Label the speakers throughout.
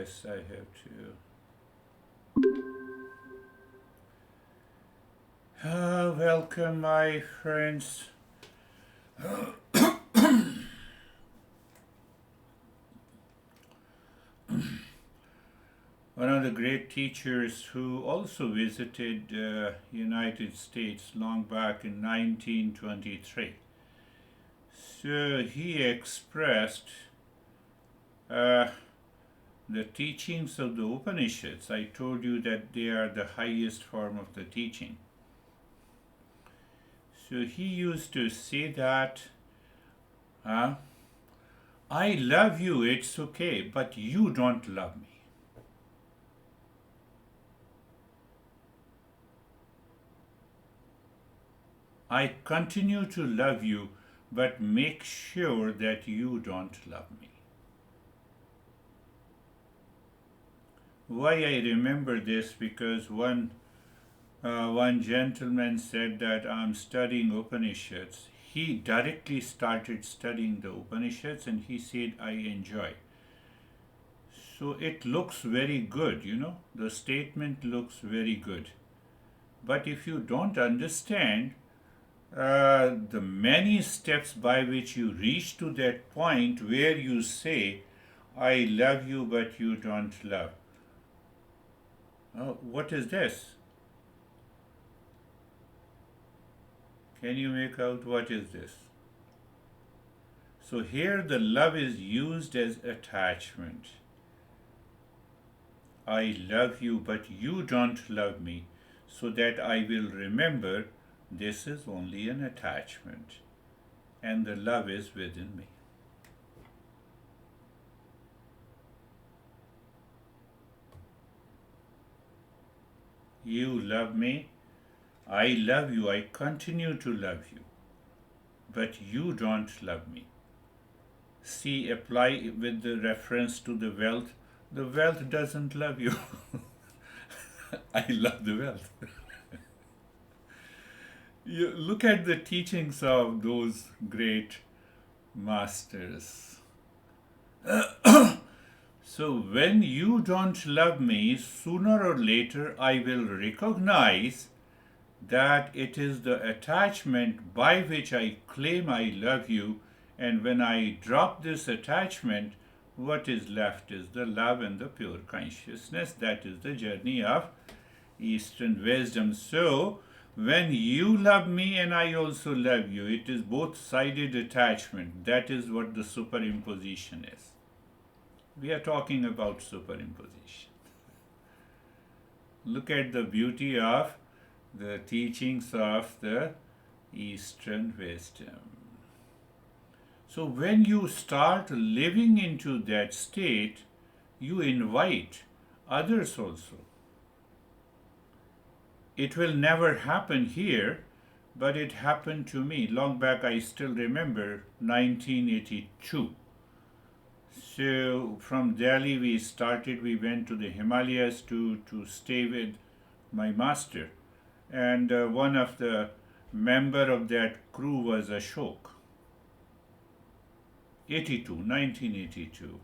Speaker 1: Yes, I have to. Welcome, my friends. One of the great teachers who also visited United States long back in 1923. So he expressed uh, the teachings of the Upanishads. I told you that they are the highest form of the teaching. So he used to say that, uh, I love you, it's okay, but you don't love me. I continue to love you, but make sure that you don't love me. Why I remember this? Because one gentleman said that I'm studying Upanishads. He directly started studying the Upanishads and he said, I enjoy. So it looks very good, the statement looks very good. But if you don't understand the many steps by which you reach to that point where you say, I love you, but you don't love. What is this? Can you make out what is this? So here the love is used as attachment. I love you, but you don't love me, so that I will remember this is only an attachment, and the love is within me. You love me, I love you, I continue to love you, but you don't love me. See, apply with the reference to the wealth. The wealth doesn't love you. I love the wealth. You look at the teachings of those great masters. So, when you don't love me, sooner or later I will recognize that it is the attachment by which I claim I love you, and when I drop this attachment, what is left is the love and the pure consciousness. That is the journey of Eastern wisdom. So, when you love me and I also love you, it is both sided attachment. That is what the superimposition is. We are talking about superimposition. Look at the beauty of the teachings of the Eastern wisdom. So, when you start living into that state, you invite others also. It will never happen here, but it happened to me. Long back, I still remember 1982. So, from Delhi, we went to the Himalayas to stay with my master. And one of the member of that crew was Ashok. 1982.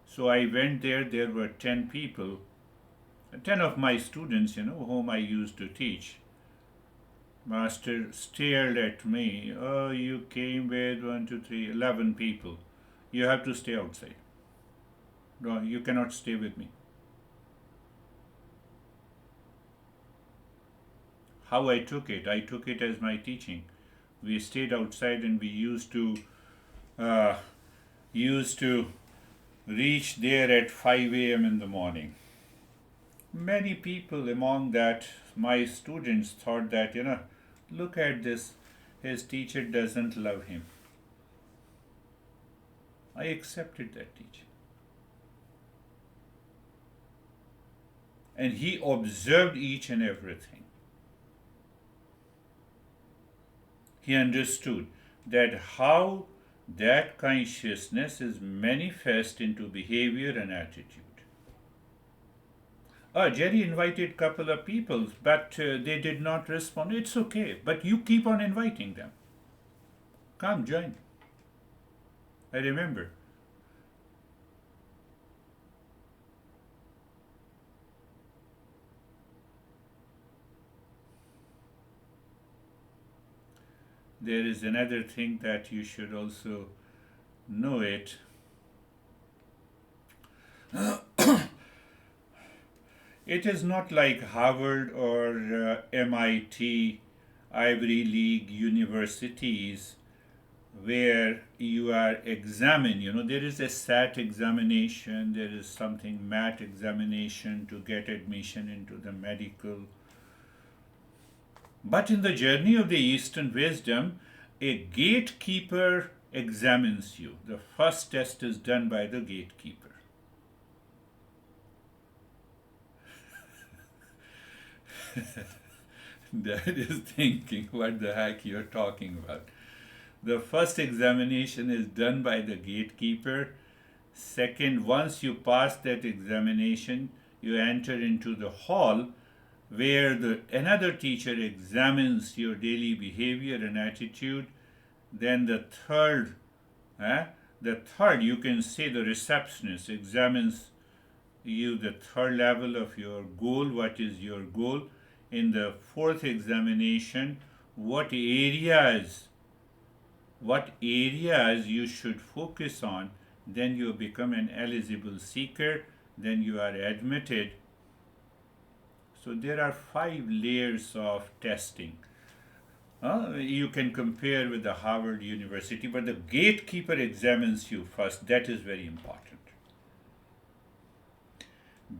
Speaker 1: So I went there were 10 people, 10 of my students, whom I used to teach. Master stared at me. Oh, you came with 1, 2, 3, 11 people. You have to stay outside. No, you cannot stay with me. How I took it as my teaching. We stayed outside and we uh, used to reach there at 5 a.m. in the morning. Many people among that, my students, thought that, look at this, his teacher doesn't love him. I accepted that teaching. And he observed each and everything. He understood that how that consciousness is manifest into behavior and attitude. Jerry invited a couple of people, but they did not respond. It's okay, but you keep on inviting them. Come, join. I remember. There is another thing that you should also know it. It is not like Harvard or MIT, Ivy League universities where you are examined. There is a SAT examination, there is something MAT examination to get admission into the medical. But in the journey of the Eastern wisdom, a gatekeeper examines you. The first test is done by the gatekeeper. That is thinking what the heck you're talking about. The first examination is done by the gatekeeper. Second, once you pass that examination, you enter into the hall where another teacher examines your daily behavior and attitude. Then the third, you can say the receptionist examines you, the third level of your goal. What is your goal? In the fourth examination, what areas you should focus on. Then you become an eligible seeker, then you are admitted. So there are 5 layers of testing. You can compare with the Harvard University, but the gatekeeper examines you first. That is very important.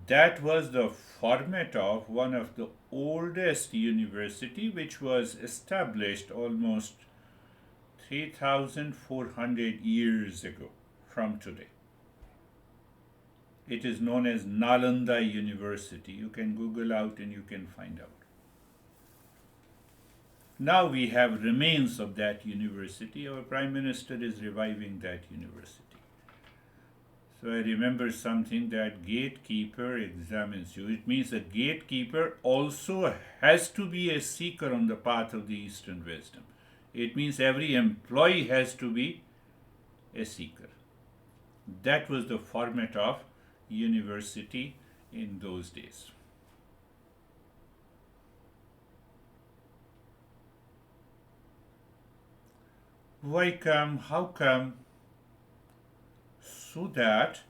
Speaker 1: That was the format of one of the oldest university, which was established almost 3,400 years ago from today. It is known as Nalanda University. You can Google out and you can find out. Now we have remains of that university. Our Prime Minister is reviving that university. So I remember something, that gatekeeper examines you. It means the gatekeeper also has to be a seeker on the path of the Eastern wisdom. It means every employee has to be a seeker. That was the format of university in those days. Why come? How come? So that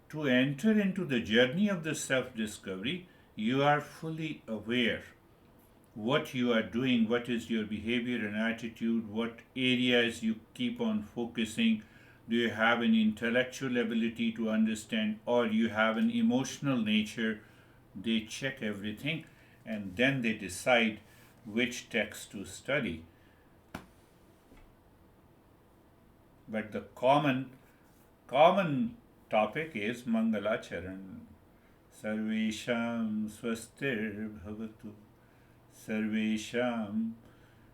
Speaker 1: to enter into the journey of the self-discovery, you are fully aware what you are doing, what is your behavior and attitude, what areas you keep on focusing. Do you have an intellectual ability to understand, or you have an emotional nature? They check everything and then they decide which text to study. But the common topic is Mangalacharan. Sarvesham swastir bhavatu. Sarvesham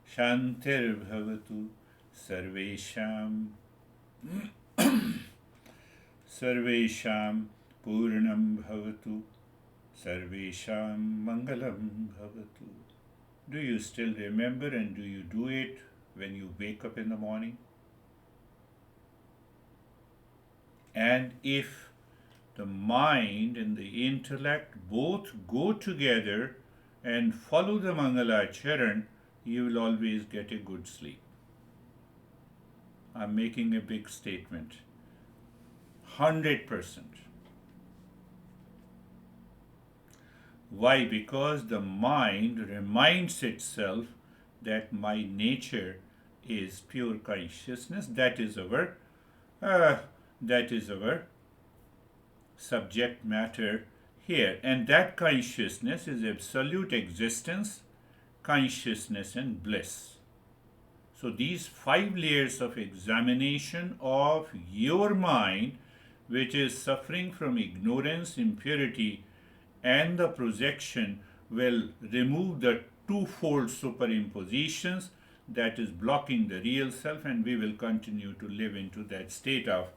Speaker 1: shantir bhavatu. Sarvesham purnam bhavatu. Sarvesham mangalam bhavatu. Do you still remember, and do you do it when you wake up in the morning? And if the mind and the intellect both go together and follow the Mangalacharan, you will always get a good sleep. I'm making a big statement. 100%. Why? Because the mind reminds itself that my nature is pure consciousness. That is our subject matter here. And that consciousness is absolute existence, consciousness, and bliss. So these 5 layers of examination of your mind, which is suffering from ignorance, impurity, and the projection, will remove the twofold superimpositions that is blocking the real self, and we will continue to live into that state of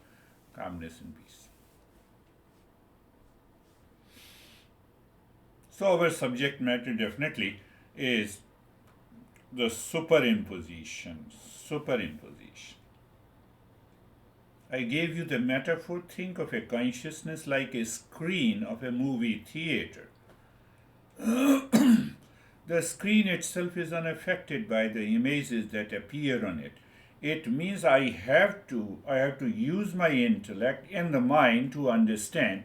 Speaker 1: calmness and peace. So our subject matter definitely is the superimposition. I gave you the metaphor. Think of a consciousness like a screen of a movie theater. The screen itself is unaffected by the images that appear on it. It means I have to use my intellect and the mind to understand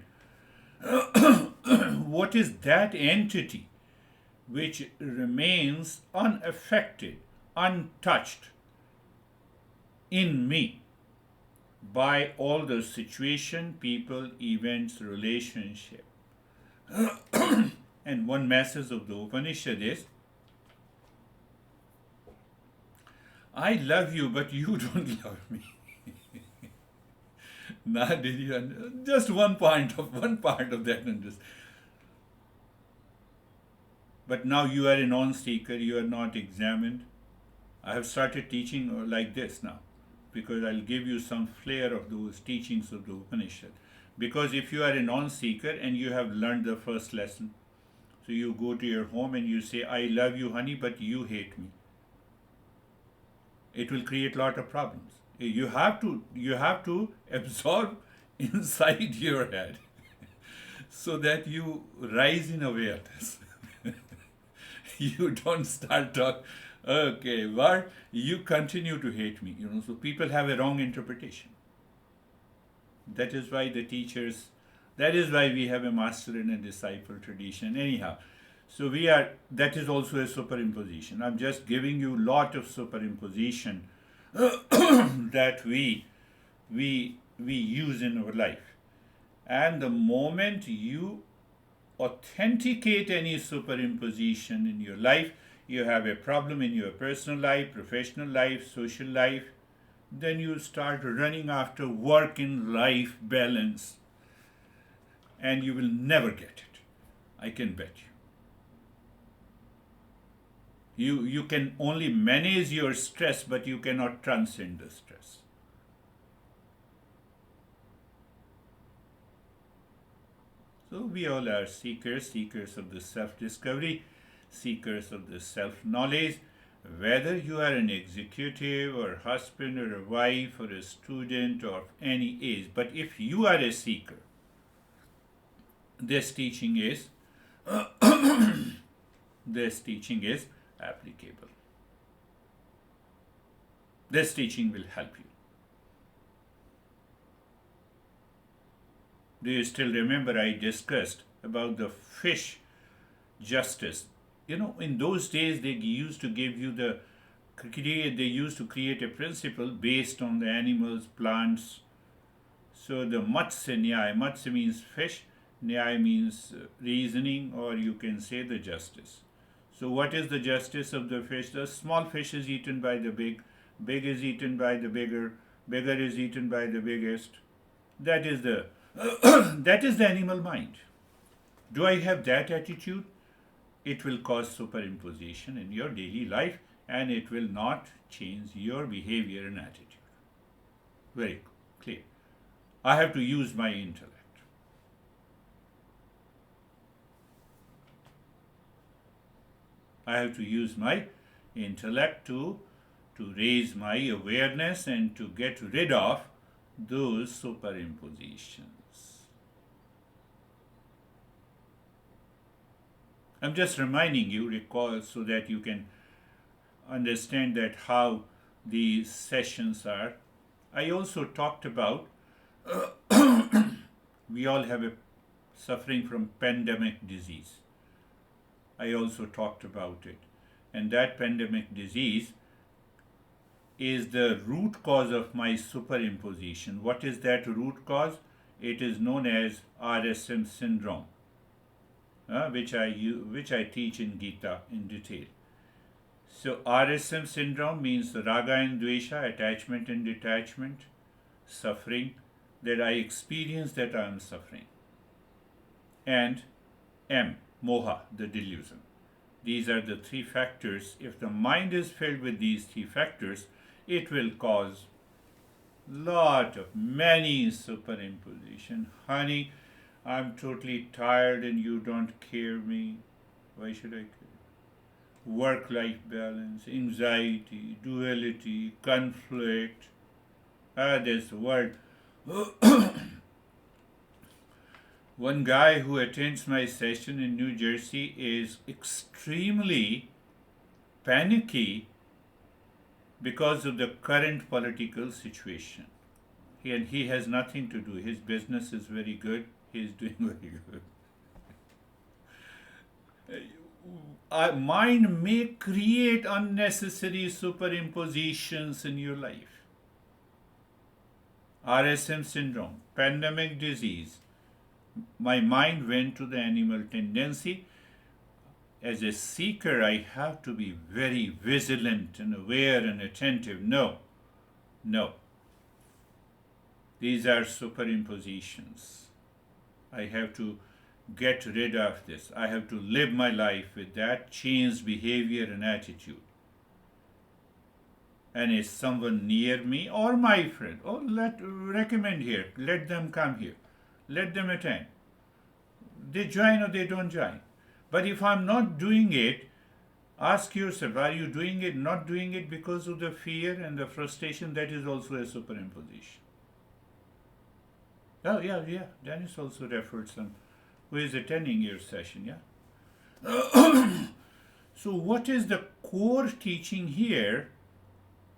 Speaker 1: what is that entity which remains unaffected, untouched in me by all the situation, people, events, relationship. And one message of the Upanishad is, I love you, but you don't love me. Now, did you just one part of that understand? But now you are a non-seeker, you are not examined. I have started teaching like this now, because I'll give you some flair of those teachings of the Upanishad. Because if you are a non-seeker and you have learned the first lesson, so you go to your home and you say, I love you, honey, but you hate me. It will create a lot of problems. You have to absorb inside your head so that you rise in awareness. You don't start talk. Okay, but you continue to hate me. So people have a wrong interpretation. That is why the teachers. That is why we have a master and a disciple tradition. Anyhow, so we are. That is also a superimposition. I'm just giving you lot of superimposition that we use in our life. And the moment you authenticate any superimposition in your life, you have a problem in your personal life, professional life, social life, then you start running after work in life balance and you will never get it. I can bet you. You can only manage your stress, but you cannot transcend the stress. So we all are seekers, seekers of the self-discovery, seekers of the self-knowledge. Whether you are an executive or husband or a wife or a student or of any age, but if you are a seeker, this teaching is this teaching is applicable. This teaching will help you. Do you still remember I discussed about the fish justice? In those days they used to give you they used to create a principle based on the animals, plants. So the Matsya Nyaya, Matsya means fish, Nyaya means reasoning, or you can say the justice. So what is the justice of the fish? The small fish is eaten by the big, big is eaten by the bigger, bigger is eaten by the biggest. That is the that is the animal mind. Do I have that attitude? It will cause superimposition in your daily life and it will not change your behavior and attitude. Very clear. I have to use my intellect. I have to use my intellect to raise my awareness and to get rid of those superimpositions. I'm just reminding you, recall, so that you can understand that how these sessions are. I also talked about we all have a suffering from pandemic disease. I also talked about it. And that pandemic disease is the root cause of my superimposition. What is that root cause? It is known as RSM syndrome, which I teach in Gita in detail. So RSM syndrome means raga and dvesha, attachment and detachment, suffering, that I experience that I am suffering. And M, moha, the delusion. These are the three factors. If the mind is filled with these three factors, it will cause many superimposition. Honey, I'm totally tired and you don't care me. Why should I care? Work-life balance, anxiety, duality, conflict. This word One guy who attends my session in New Jersey is extremely panicky because of the current political situation. And he has nothing to do. His business is very good. He is doing very good. Mind may create unnecessary superimpositions in your life. RSM syndrome, pandemic disease. My mind went to the animal tendency. As a seeker, I have to be very vigilant and aware and attentive. No, no. These are superimpositions. I have to get rid of this. I have to live my life with that changed behavior and attitude. And is someone near me or my friend? Oh, recommend here. Let them come here. Let them attend. They join or they don't join. But if I'm not doing it, ask yourself, are you doing it, not doing it because of the fear and the frustration? That is also a superimposition. Oh, yeah. Dennis also referred some who is attending your session, yeah? So what is the core teaching here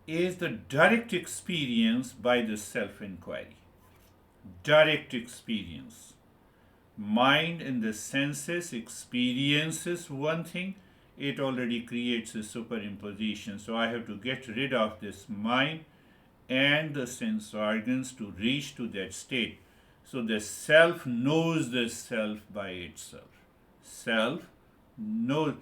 Speaker 1: is the direct experience by the self-inquiry. Direct experience. Mind and the senses experiences one thing, it already creates a superimposition. So I have to get rid of this mind and the sense organs to reach to that state. So the self knows the self by itself. Self knows.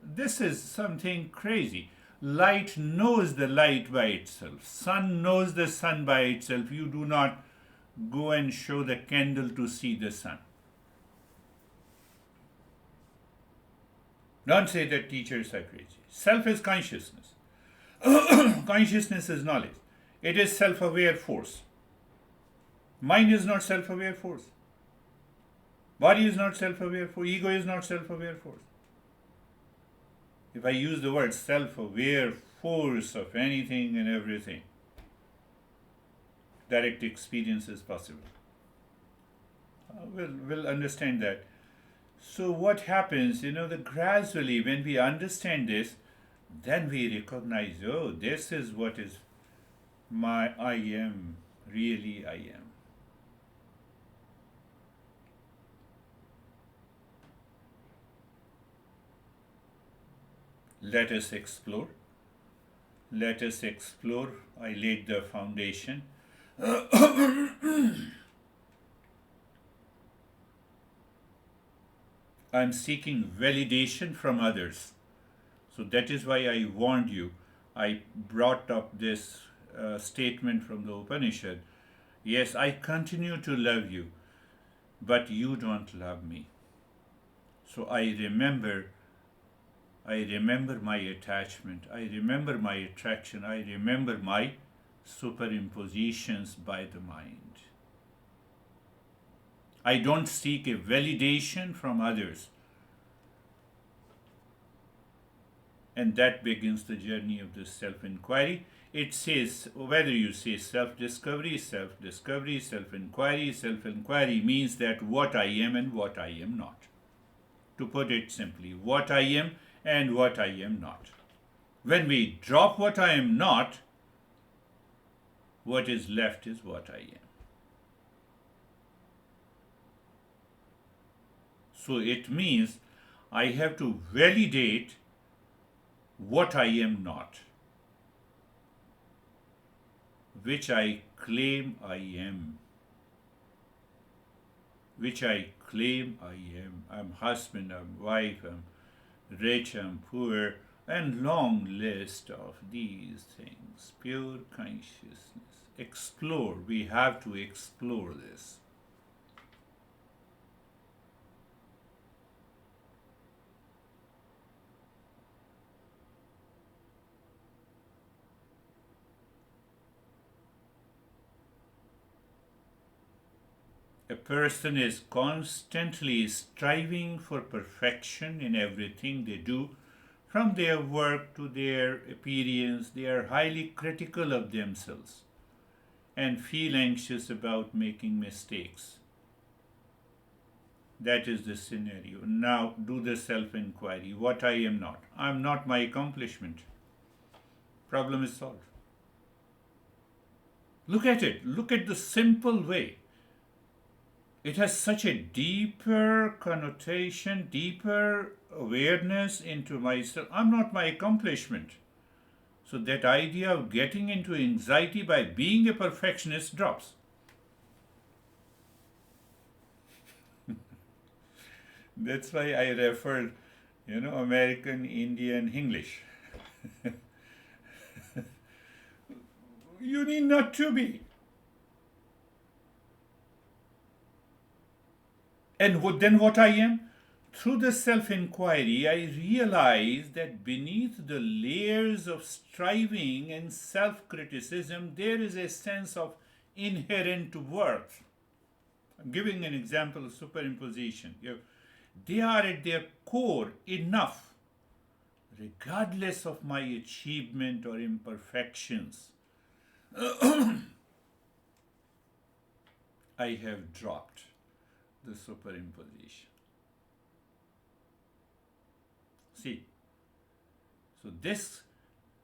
Speaker 1: This is something crazy. Light knows the light by itself. Sun knows the sun by itself. You do not go and show the candle to see the sun. Don't say that teachers are crazy. Self is consciousness. Consciousness is knowledge. It is self-aware force. Mind is not self-aware force. Body is not self-aware force. Ego is not self-aware force. If I use the word self-aware force of anything and everything, direct experience is possible. We'll understand that. So what happens, that gradually when we understand this, then we recognize, oh, this is what is my I am, really I am. Let us explore. Let us explore. I laid the foundation. I'm seeking validation from others. So that is why I warned you. I brought up this statement from the Upanishad. Yes, I continue to love you, but you don't love me. So I remember my attachment. I remember my attraction. I remember my superimpositions by the mind. I don't seek a validation from others. And that begins the journey of the self-inquiry. It says, whether you say self-discovery, self-inquiry means that what I am and what I am not. To put it simply, what I am and what I am not. When we drop what I am not, what is left is what I am. So it means I have to validate what I am not, which I claim I am. Which I claim I am. I'm husband, I'm wife, I'm rich, I'm poor, and long list of these things. Pure consciousness. Explore. We have to explore this. A person is constantly striving for perfection in everything they do, from their work to their appearance. They are highly critical of themselves and feel anxious about making mistakes. That is the scenario. Now do the self inquiry. What I am not. I am not my accomplishment. Problem is solved. Look at it. Look at the simple way. It has such a deeper connotation, deeper awareness into myself. I'm not my accomplishment. So that idea of getting into anxiety by being a perfectionist drops. That's why I refer, American Indian English. You need not to be. And then what I am? Through the self inquiry, I realize that beneath the layers of striving and self criticism, there is a sense of inherent worth. I'm giving an example of superimposition. They are at their core enough, regardless of my achievement or imperfections. I have dropped the superimposition. See, so this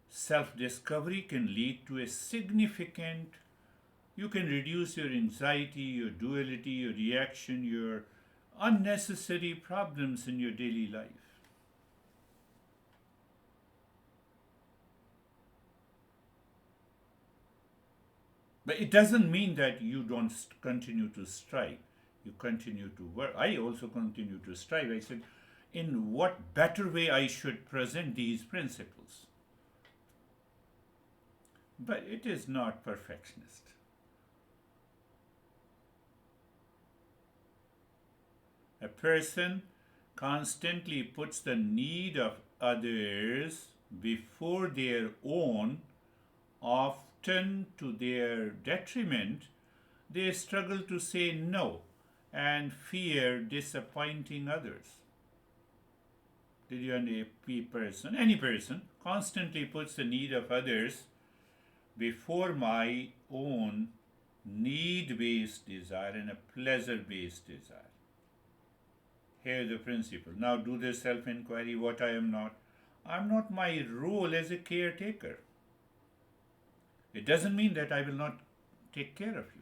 Speaker 1: self discovery can lead to a significant, you can reduce your anxiety, your duality, your reaction, your unnecessary problems in your daily life. But it doesn't mean that you don't continue to strive. You continue to work. I also continue to strive. I said, in what better way I should present these principles. But it is not perfectionist. A person constantly puts the need of others before their own, often to their detriment. They struggle to say no and fear disappointing others. Did you understand? Any person constantly puts the need of others before my own need-based desire and a pleasure-based desire. Here's the principle. Now do the self-inquiry, what I am not. I'm not my role as a caretaker. It doesn't mean that I will not take care of you.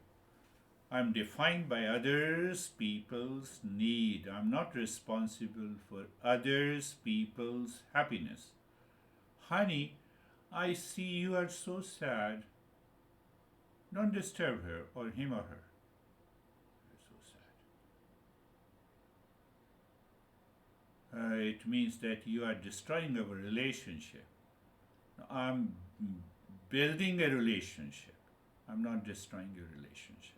Speaker 1: I'm defined by others people's need. I'm not responsible for others people's happiness. Honey, I see you are so sad. Don't disturb her or him or her. You're so sad. It means that you are destroying our relationship. I'm building a relationship. I'm not destroying your relationship.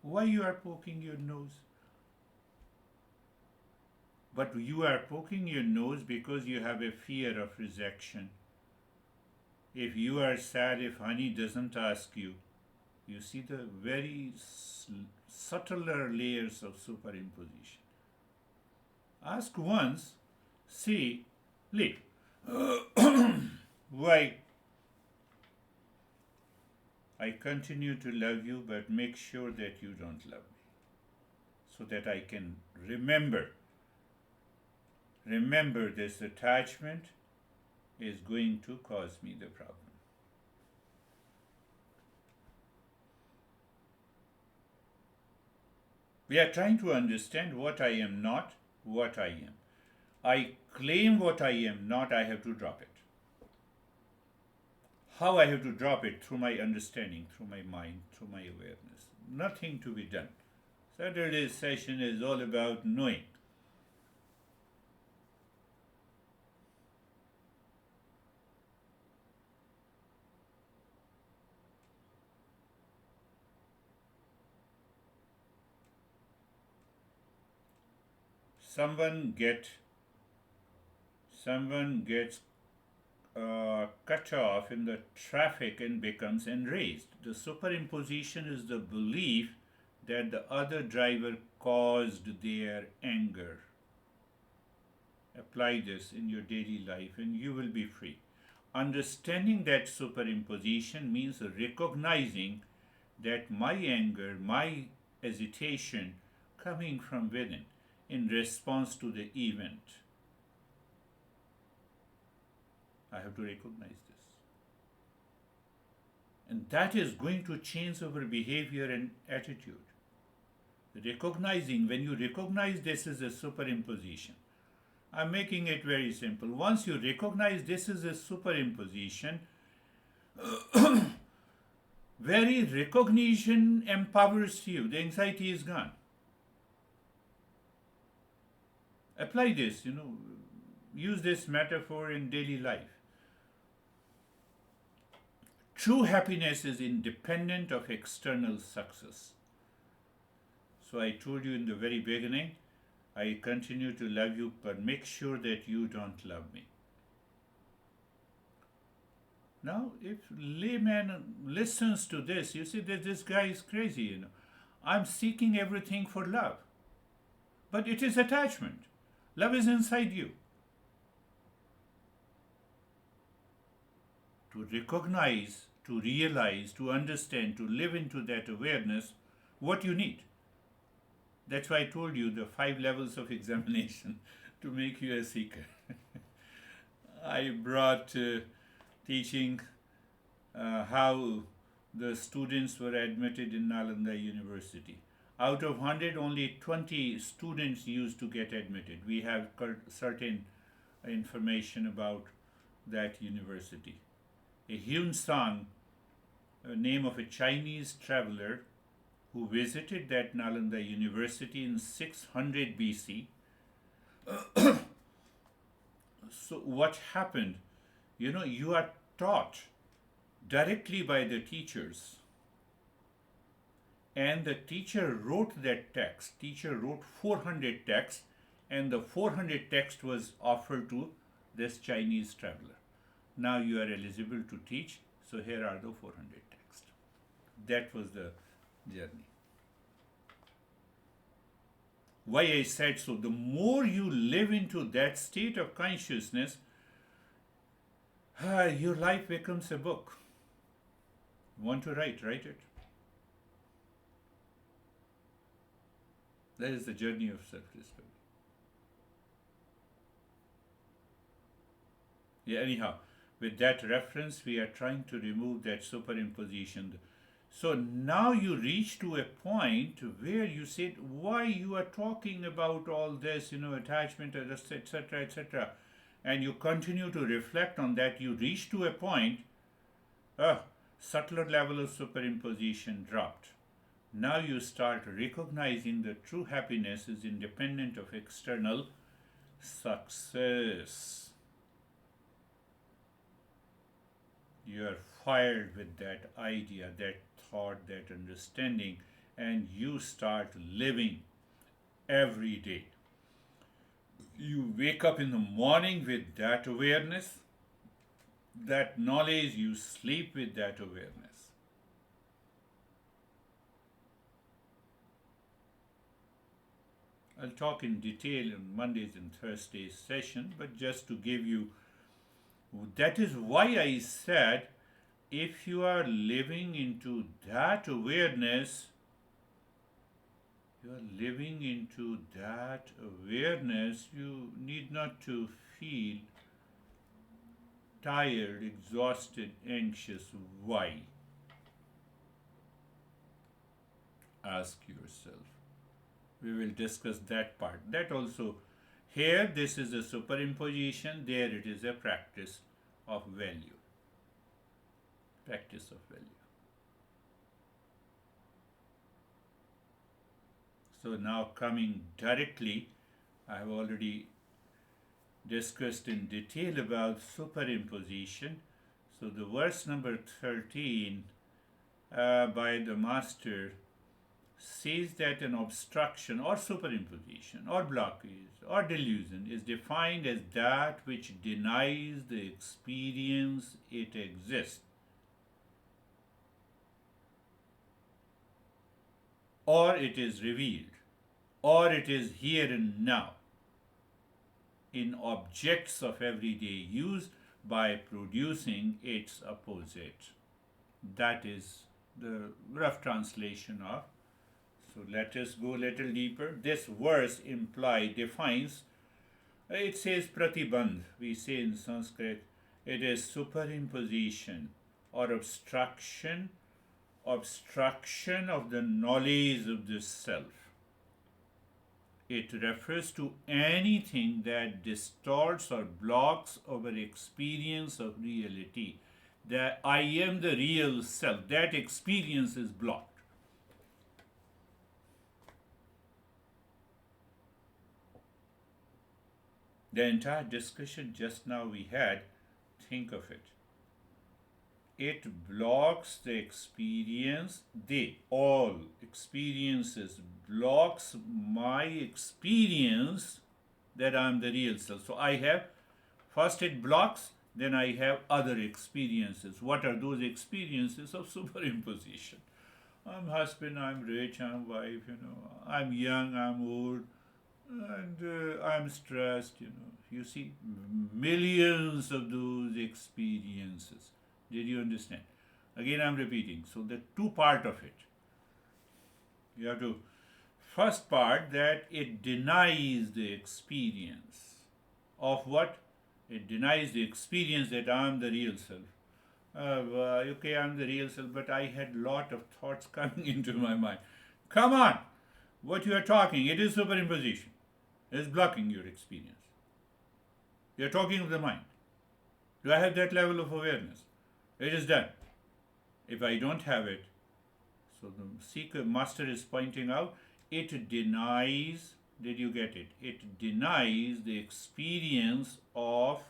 Speaker 1: Why you are poking your nose? But you are poking your nose because you have a fear of rejection. If you are sad if honey doesn't ask you, you see the very subtler layers of superimposition. Ask once, see, leave. Why? I continue to love you, but make sure that you don't love me. So that I can remember this attachment is going to cause me the problem. We are trying to understand what I am not, what I am. I claim what I am not, I have to drop it. How I have to drop it? Through my understanding, through my mind, through my awareness. Nothing to be done. Saturday's session is all about knowing. Someone gets cut off in the traffic and becomes enraged. The superimposition is the belief that the other driver caused their anger. Apply this in your daily life and you will be free. Understanding that superimposition means recognizing that my anger, my hesitation coming from within in response to the event. I have to recognize this. And that is going to change our behavior and attitude. Recognizing, when you recognize this is a superimposition, I'm making it very simple. Once you recognize this is a superimposition, very recognition empowers you. The anxiety is gone. Apply this, use this metaphor in daily life. True happiness is independent of external success. So I told you in the very beginning, I continue to love you, but make sure that you don't love me. Now, if layman listens to this, you see that this guy is crazy, I'm seeking everything for love. But it is attachment. Love is inside you. To recognize, to realize, to understand, to live into that awareness, what you need. That's why I told you the 5 levels of examination to make you a seeker. I brought teaching how the students were admitted in Nalanda University. Out of 100, only 20 students used to get admitted. We have certain information about that university. A Hyun Sang, a name of a Chinese traveler who visited that Nalanda University in 600 BC. So what happened? You are taught directly by the teachers. And the teacher wrote that text. Teacher wrote 400 texts, and the 400 text was offered to this Chinese traveler. Now you are eligible to teach, so here are the 400 texts. That was the journey. Why I said so, the more you live into that state of consciousness, your life becomes a book. You want to write it. That is the journey of self-discovery. Yeah, anyhow, with that reference, we are trying to remove that superimposition. So now you reach to a point where you said, why you are talking about all this, attachment, etc., etc., and you continue to reflect on that. You reach to a point, subtler level of superimposition dropped. Now you start recognizing that true happiness is independent of external success. You are fired with that idea, that thought, that understanding, and you start living every day. You wake up in the morning with that awareness, that knowledge, you sleep with that awareness. I'll talk in detail on Mondays and Thursdays session, but just to give you, that is why I said, if you are living into that awareness, you need not to feel tired, exhausted, anxious. Why? Ask yourself. We will discuss that part. That also, here this is a superimposition, there it is a practice of value. Practice of value. So now coming directly, I have already discussed in detail about superimposition. So the verse number 13 by the master says that an obstruction or superimposition or blockage or delusion is defined as that which denies the experience it exists, or it is revealed, or it is here and now in objects of everyday use by producing its opposite. That is the rough translation of So let us go a little deeper. This verse defines, it says pratibandh, we say in Sanskrit, it is superimposition or obstruction of the knowledge of the self. It refers to anything that distorts or blocks our experience of reality. That I am the real self, that experience is blocked. The entire discussion just now we had, think of it. It blocks the experience, all experiences blocks my experience that I am the real self. So I have, first it blocks, then I have other experiences. What are those experiences of superimposition? I'm husband, I'm rich, I'm wife, I'm young, I'm old, and I'm stressed, You see, millions of those experiences. Did you understand? Again, I'm repeating. So, the two part of it. You have to, first part that it denies the experience of what? It denies the experience that I'm the real self. Okay, I'm the real self, but I had lot of thoughts coming into my mind. Come on! What you are talking, it is superimposition. It is blocking your experience. You are talking of the mind. Do I have that level of awareness? It is done. If I don't have it, so the seeker master is pointing out, it denies, did you get it? It denies the experience of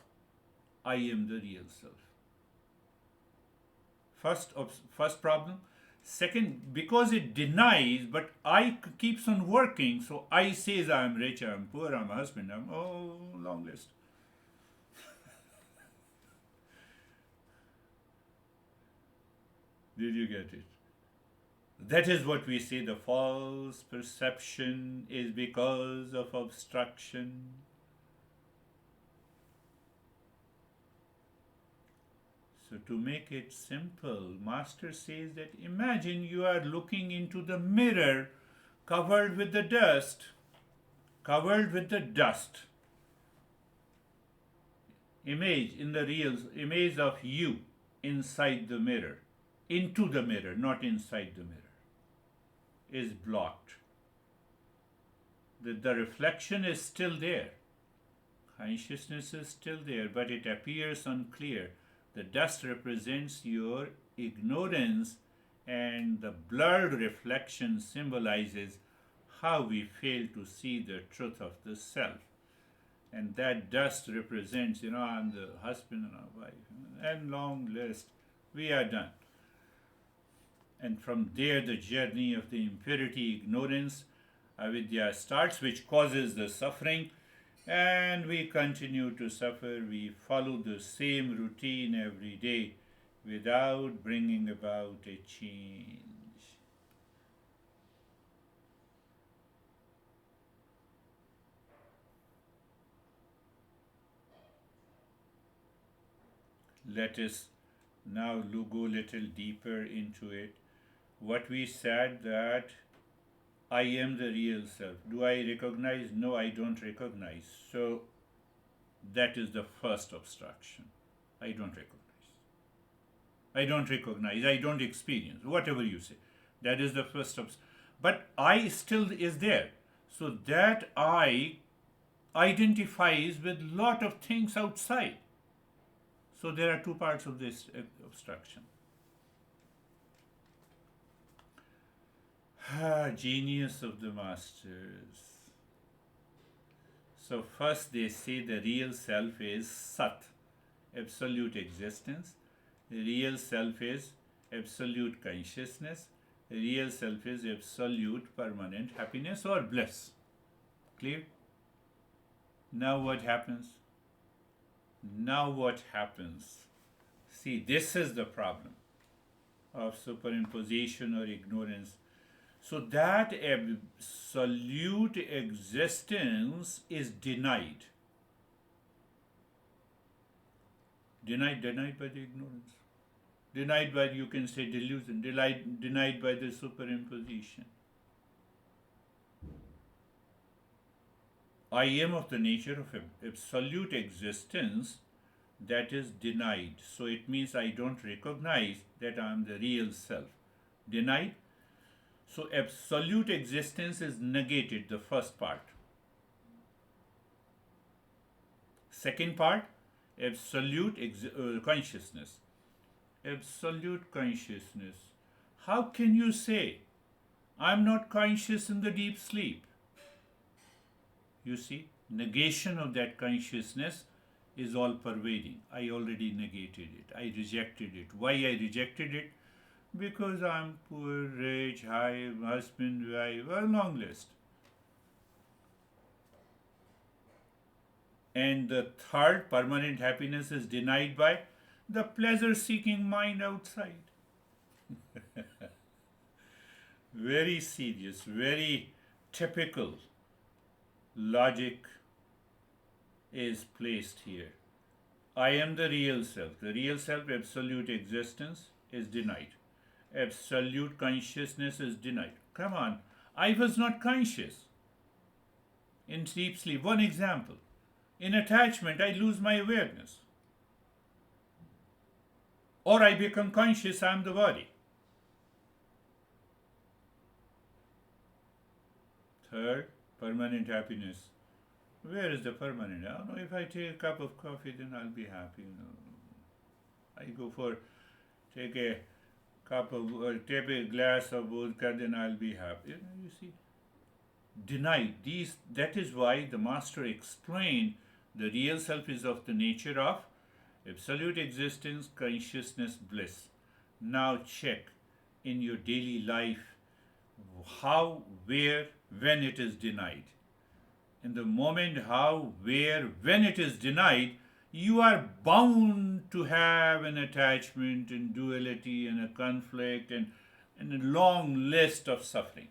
Speaker 1: I am the real self. First problem. Second, because it denies, but I keeps on working, so I says I'm rich, I'm poor, I'm a husband, I'm, long list. Did you get it? That is what we say, the false perception is because of obstruction. So to make it simple, Master says that imagine you are looking into the mirror covered with the dust. Image in the real image of you inside the mirror, into the mirror, not inside the mirror, is blocked. The reflection is still there. Consciousness is still there, but it appears unclear. The dust represents your ignorance, and the blurred reflection symbolizes how we fail to see the truth of the self. And that dust represents, I'm the husband and a wife, and long list. We are done. And from there, the journey of the impurity, ignorance, avidya starts, which causes the suffering. And we continue to suffer. We follow the same routine every day without bringing about a change. Let us now go a little deeper into it. What we said that I am the real self. Do I recognize? No, I don't recognize. So that is the first obstruction. I don't recognize. I don't recognize. I don't experience. Whatever you say. That is the first obstruction. But I still is there. So that I identifies with lot of things outside. So there are two parts of this obstruction. Genius of the masters. So first they say the real self is Sat, absolute existence. Real self is absolute consciousness. Real self is absolute permanent happiness or bliss. Clear? Now what happens? See, this is the problem of superimposition or ignorance. So that absolute existence is denied. Denied by the ignorance. Denied by, you can say, delusion. Denied by the superimposition. I am of the nature of absolute existence that is denied. So it means I don't recognize that I am the real self. Denied. So absolute existence is negated, the first part. Second part, absolute consciousness. Absolute consciousness. How can you say, I'm not conscious in the deep sleep? You see, negation of that consciousness is all pervading. I already negated it. I rejected it. Why I rejected it? Because I'm poor, rich, high, husband, wife, a long list. And the third, permanent happiness is denied by the pleasure seeking mind outside. Very serious, very typical logic is placed here. I am the real self. The real self, absolute existence, is denied. Absolute consciousness is denied. Come on, I was not conscious in deep sleep. One example. In attachment, I lose my awareness. Or I become conscious, I am the body. Third, permanent happiness. Where is the permanent? I don't know, if I take a cup of coffee, then I'll be happy. I go for take a cup of or take a glass of vodka, then I'll be happy. You see, denied these. That is why the master explained the real self is of the nature of absolute existence, consciousness, bliss. Now check in your daily life how, where, when it is denied. In the moment how, where, when it is denied, you are bound to have an attachment and duality and a conflict and a long list of suffering.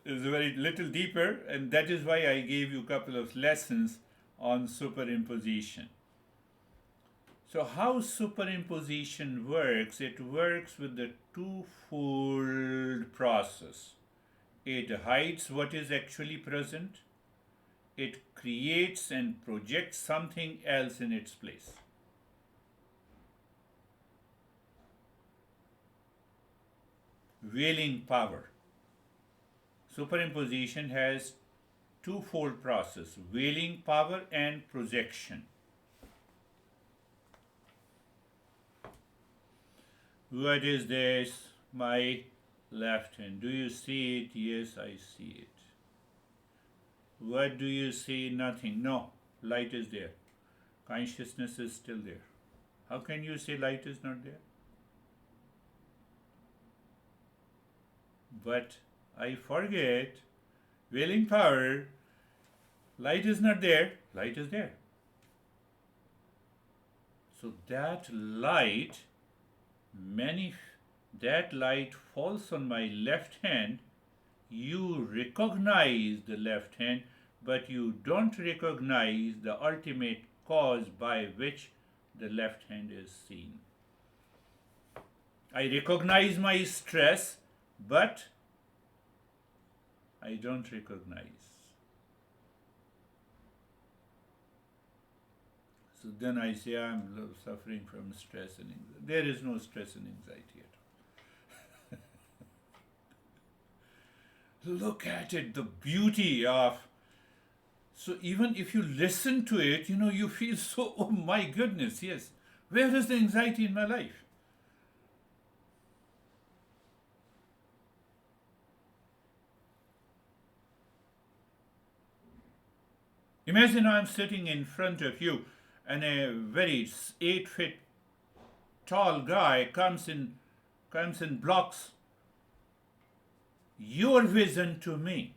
Speaker 1: Is very little deeper, and that is why I gave you a couple of lessons on superimposition. So, how superimposition works? It works with the twofold process. It hides what is actually present, it creates and projects something else in its place. Veiling power. Superimposition has twofold process, veiling power and projection. What is this? My left hand. Do you see it? Yes, I see it. What do you see? Nothing. No, light is there. Consciousness is still there. How can you say light is not there? But I forget, willing power, light is not there, light is there. So that light falls on my left hand. You recognize the left hand, but you don't recognize the ultimate cause by which the left hand is seen. I recognize my stress, but I don't recognize. So then I say I'm suffering from stress and anxiety. There is no stress and anxiety at all. Look at it, the beauty of. So even if you listen to it, you feel so, oh my goodness, yes. Where is the anxiety in my life? Imagine I'm sitting in front of you and a very 8 feet tall guy comes and blocks your vision to me.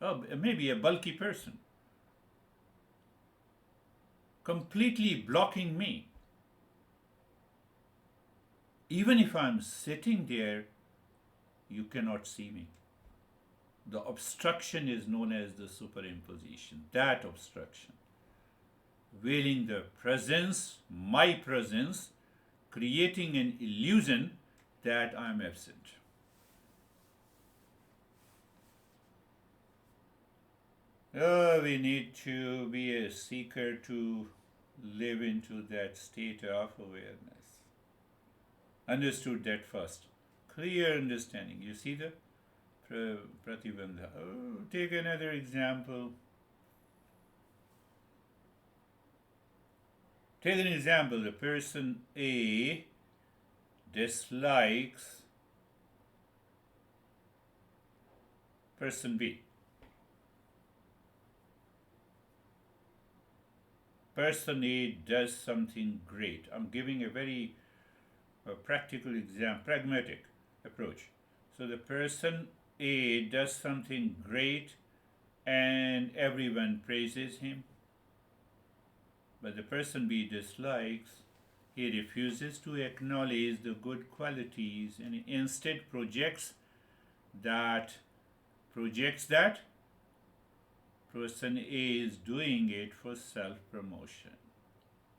Speaker 1: Oh, maybe a bulky person. Completely blocking me. Even if I'm sitting there, you cannot see me. The obstruction is known as the superimposition. That obstruction. Veiling the presence, my presence, creating an illusion that I'm absent. We need to be a seeker to live into that state of awareness. Understood that first. Clear understanding. You see the pratibandha. Oh, take another example. Take an example. The person A dislikes person B. Person A does something great. I'm giving a very practical example, pragmatic approach. So the person A does something great and everyone praises him, but the person B dislikes, he refuses to acknowledge the good qualities and instead that projects that person A is doing it for self promotion.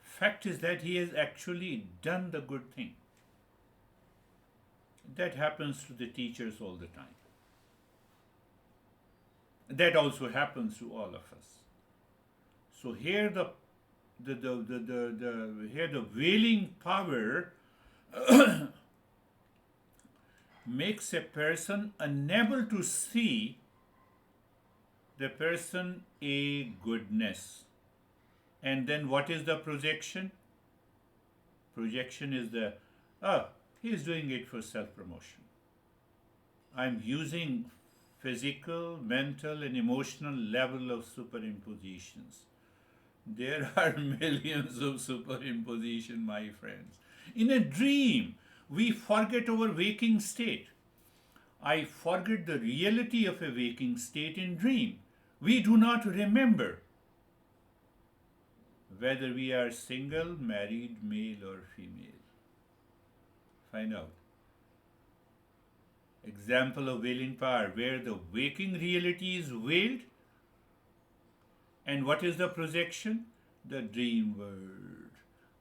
Speaker 1: Fact is that he has actually done the good thing. That happens to the teachers all the time. That also happens to all of us. So here the wailing power makes a person unable to see the person A goodness. And then what is the projection? Projection is he is doing it for self promotion. I'm using physical, mental, and emotional level of superimpositions. There are millions of superimposition, my friends. In a dream, we forget our waking state. I forget the reality of a waking state in dream. We do not remember whether we are single, married, male, or female. Find out. Example of wailing power, where the waking reality is veiled. And what is the projection? The dream world.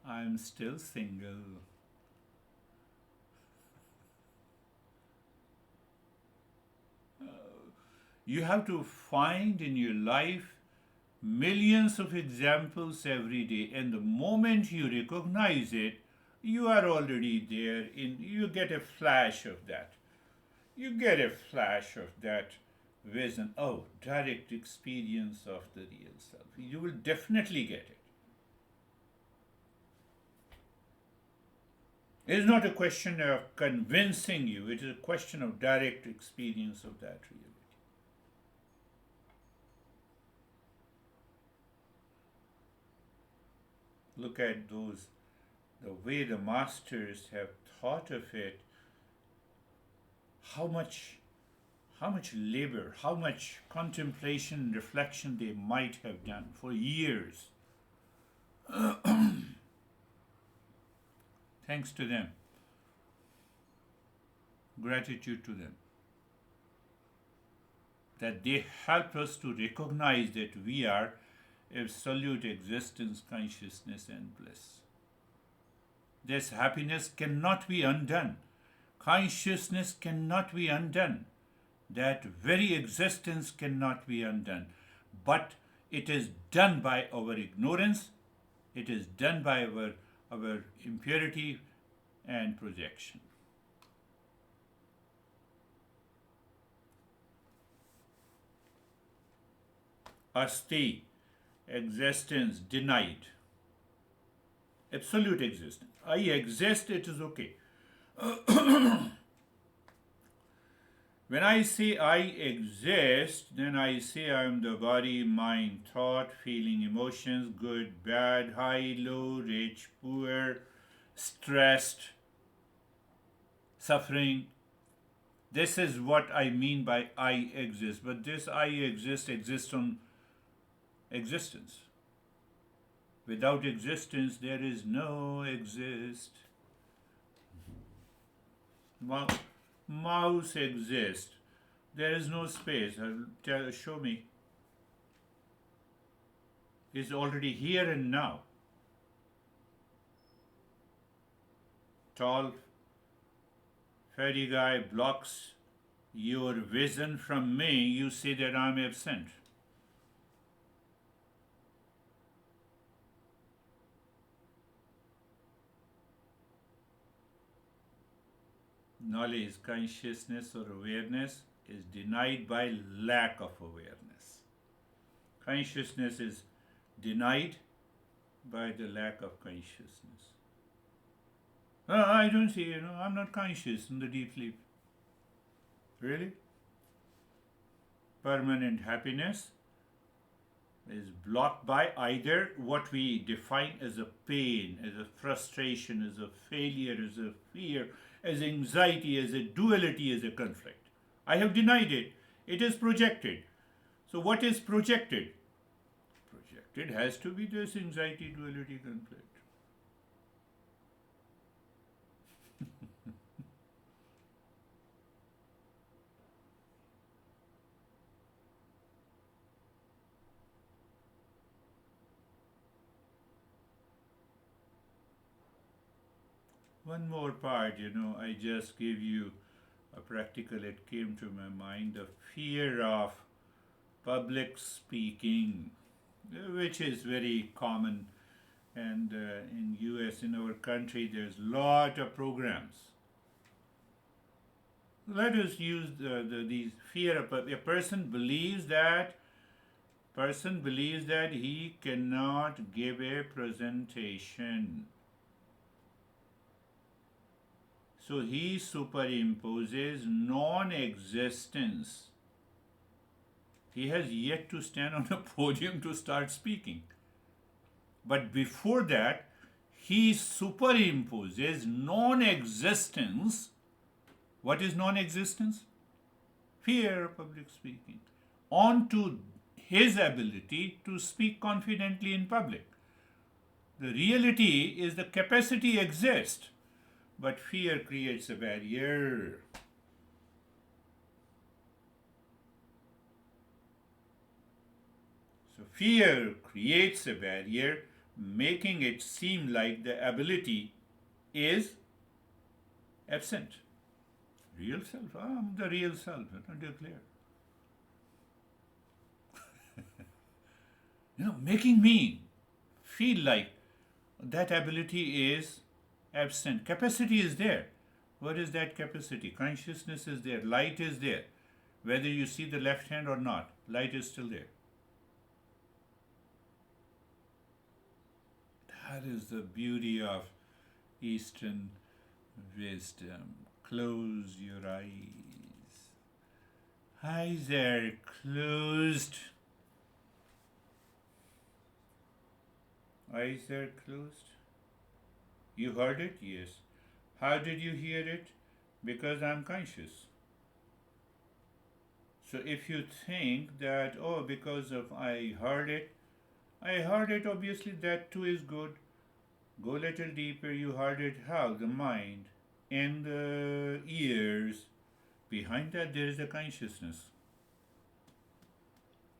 Speaker 1: I am still single. You have to find in your life millions of examples every day, and the moment you recognize it, you are already there. You get a flash of that. You get a flash of that vision. Oh, direct experience of the real self. You will definitely get it. It is not a question of convincing you, it is a question of direct experience of that reality. Look at the way the masters have thought of it, how much labor, how much contemplation and reflection they might have done for years. Thanks to them. Gratitude to them. That they help us to recognize that we are absolute existence, consciousness, and bliss. This happiness cannot be undone. Consciousness cannot be undone. That very existence cannot be undone. But it is done by our ignorance, it is done by our impurity and projection. Asti, existence denied. Absolute existence. I exist, it is okay. When I say I exist, then I say I am the body, mind, thought, feeling, emotions, good, bad, high, low, rich, poor, stressed, suffering. This is what I mean by I exist. But this I exist exists on existence. Without existence, there is no exist. Mouse exists. There is no space. Show me. It's already here and now. Tall, fairy guy blocks your vision from me. You say that I'm absent. knowledge, consciousness, or awareness is denied by lack of awareness. Consciousness is denied by the lack of consciousness. I don't see, I'm not conscious in the deep sleep. Really? Permanent happiness is blocked by either what we define as a pain, as a frustration, as a failure, as a fear, as anxiety, as a duality, as a conflict. I have denied it. It is projected. So, what is projected? Projected has to be this anxiety, duality, conflict. One more part, I just gave you a practical, it came to my mind, the fear of public speaking, which is very common. And in US, in our country, there's lot of programs. Let us use these fear of a person believes that he cannot give a presentation. So he superimposes non-existence. He has yet to stand on a podium to start speaking. But before that, he superimposes non-existence. What is non-existence? Fear of public speaking. Onto his ability to speak confidently in public. The reality is the capacity exists, but fear creates a barrier. So fear creates a barrier, making it seem like the ability is absent. Real self, I'm the real self, declare. Making me feel like that ability is absent. Capacity is there. What is that capacity? Consciousness is there. Light is there. Whether you see the left hand or not, light is still there. That is the beauty of Eastern wisdom. Close your eyes. Eyes are closed. Eyes are closed. You heard it? Yes. How did you hear it? Because I'm conscious. So if you think that, because of I heard it, obviously that too is good. Go a little deeper. You heard it how? The mind and the ears. Behind that there is a consciousness.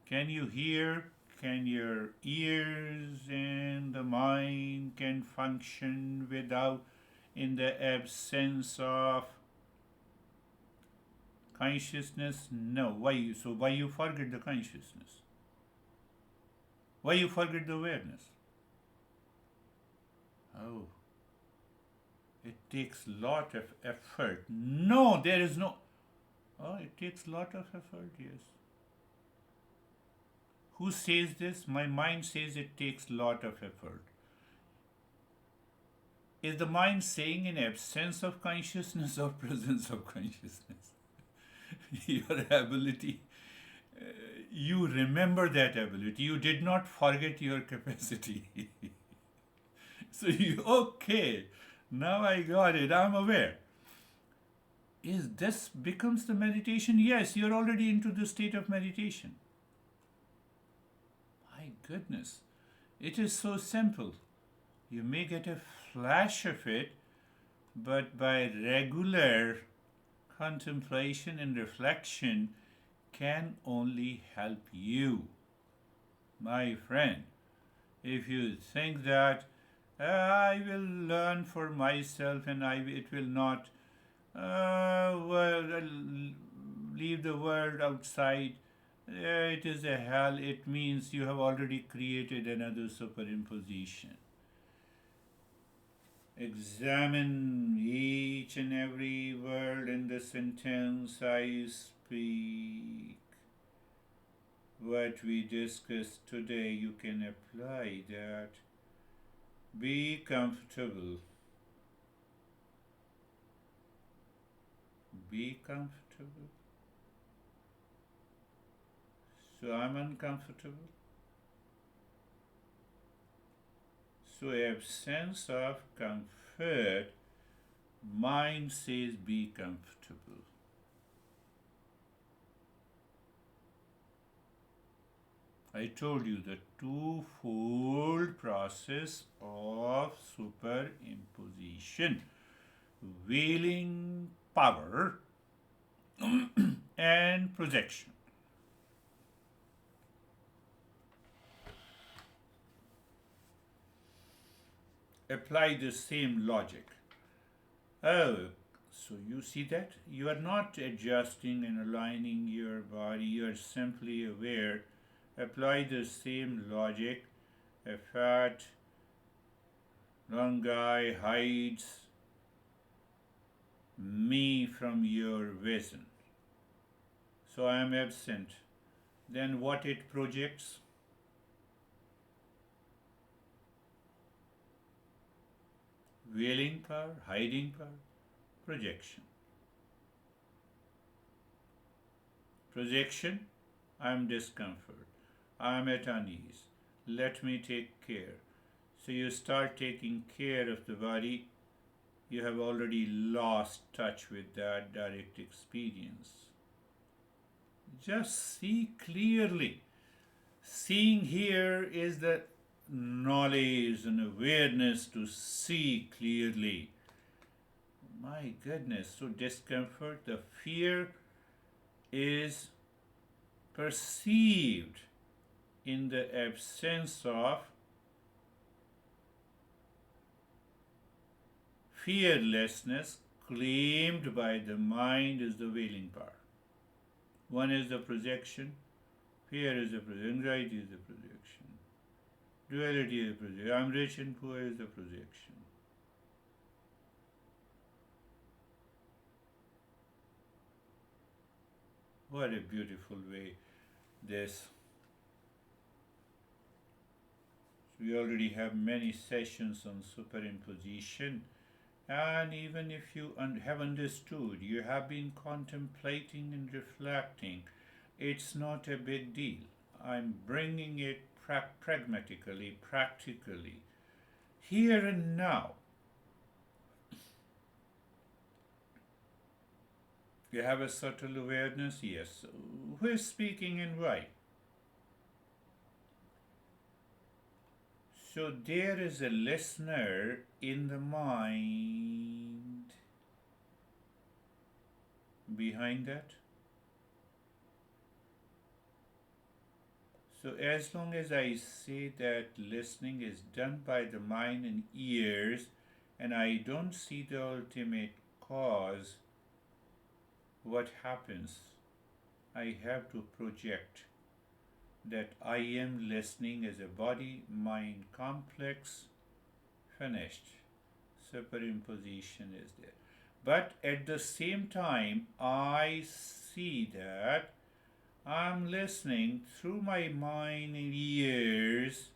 Speaker 1: Can you hear? Can your ears and the mind can function without, in the absence of consciousness? No. Why? So why you forget the consciousness? Why you forget the awareness? Oh, it takes lot of effort. No, there is no. Oh, it takes lot of effort, yes. Who says this? My mind says it takes lot of effort. Is the mind saying in absence of consciousness or presence of consciousness? Your ability, you remember that ability. You did not forget your capacity. So okay, now I got it. I'm aware. Is this becomes the meditation? Yes, you're already into the state of meditation. My goodness, it is so simple. You may get a flash of it, but by regular contemplation and reflection can only help you. My friend, if you think that I will learn for myself and it will not leave the world outside, it is a hell. It means you have already created another superimposition. Examine each and every word in the sentence I speak. What we discussed today, you can apply that. Be comfortable. Be comfortable. So I'm uncomfortable. So absence of comfort, mind says be comfortable. I told you the twofold process of superimposition, willing power and projection. Apply the same logic. Oh, so you see that? You are not adjusting and aligning your body, you are simply aware. Apply the same logic. A fat, long guy hides me from your vision. So I am absent. Then what it projects? Veiling power, hiding power, projection. Projection, I am discomfort. I am at unease. Let me take care. So you start taking care of the body. You have already lost touch with that direct experience. Just see clearly. Seeing here is the knowledge and awareness to see clearly. My goodness, so discomfort, the fear is perceived in the absence of fearlessness claimed by the mind is the veiling power. One is the projection, fear is the projection, anxiety is the projection, duality is the projection, I'm rich and poor is the projection. What a beautiful way this. We already have many sessions on superimposition, and even if you have understood, you have been contemplating and reflecting, it's not a big deal. I'm bringing it pragmatically, practically, here and now. You have a subtle awareness, yes. Who is speaking and why? So there is a listener in the mind behind that. So as long as I say that listening is done by the mind and ears, and I don't see the ultimate cause, what happens? I have to project that I am listening as a body-mind complex, finished. Superimposition is there. But at the same time, I see that I'm listening through my mind and ears.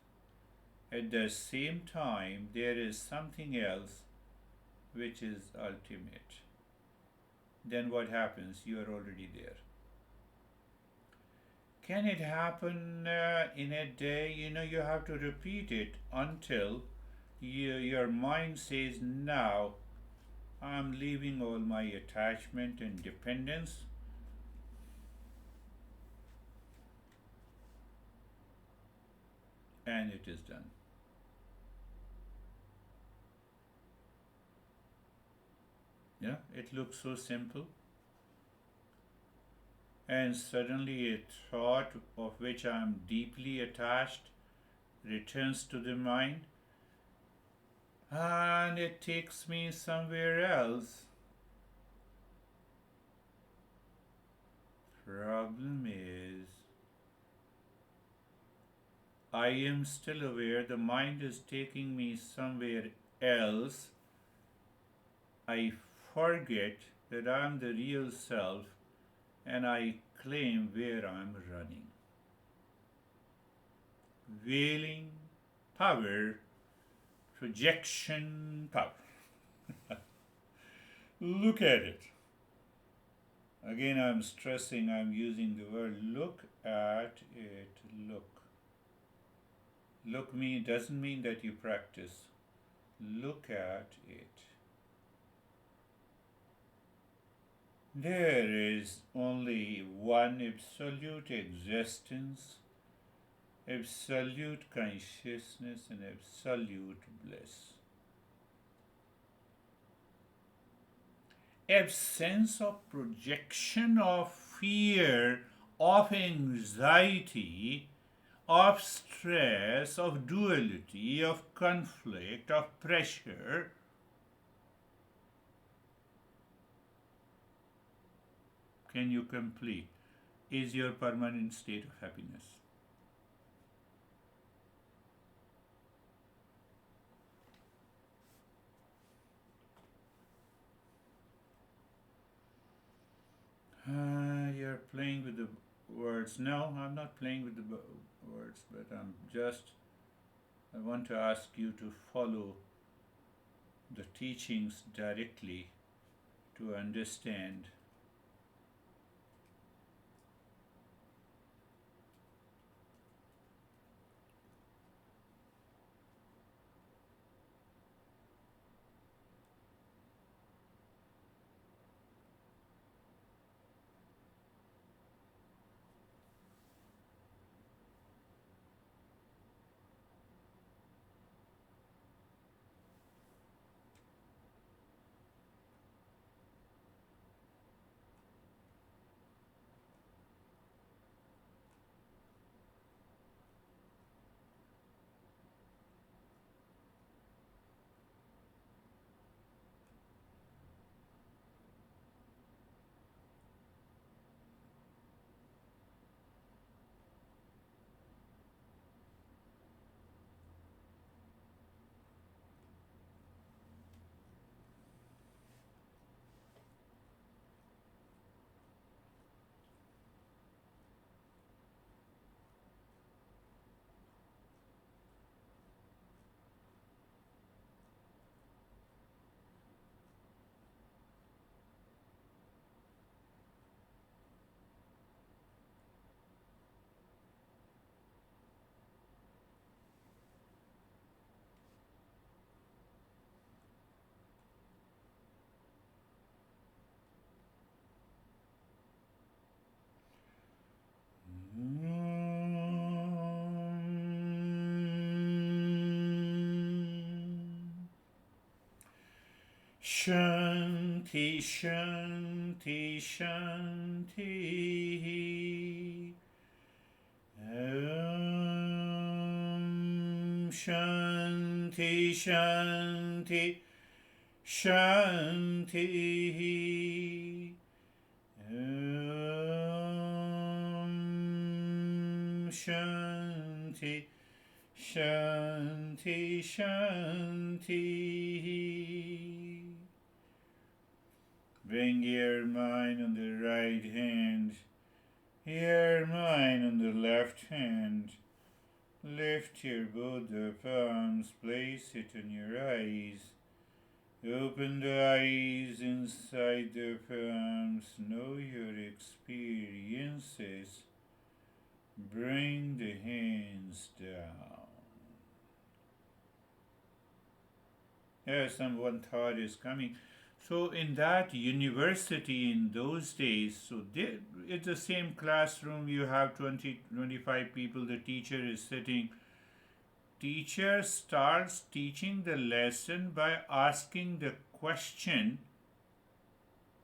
Speaker 1: At the same time, there is something else which is ultimate. Then what happens? You are already there. Can it happen in a day? You have to repeat it until your mind says, now I'm leaving all my attachment and dependence. And it is done. Yeah, it looks so simple. And suddenly a thought of which I am deeply attached returns to the mind, and it takes me somewhere else. Problem is, I am still aware the mind is taking me somewhere else, I forget that I am the real self and I claim where I am running. Wailing power, projection power. Look at it. Again, I'm stressing, I'm using the word look at it. Look. Look doesn't mean that you practice. Look at it. There is only one absolute existence, absolute consciousness, and absolute bliss. Absence of projection, of fear, of anxiety, of stress, of duality, of conflict, of pressure. Can you complete? Is your permanent state of happiness. You're playing with the words. No, I'm not playing with the words, but I want to ask you to follow the teachings directly to understand. Shanti, Shanti, Shanti. Shanti, Shanti, Shanti. Shanti, Shanti, Shanti. Bring your mind on the right hand, your mind on the left hand. Lift your both the palms, place it on your eyes. Open the eyes inside the palms, know your experiences. Bring the hands down. One thought is coming. So in that university in those days, it's the same classroom. You have 20-25 people. The teacher is sitting. Teacher starts teaching the lesson by asking the question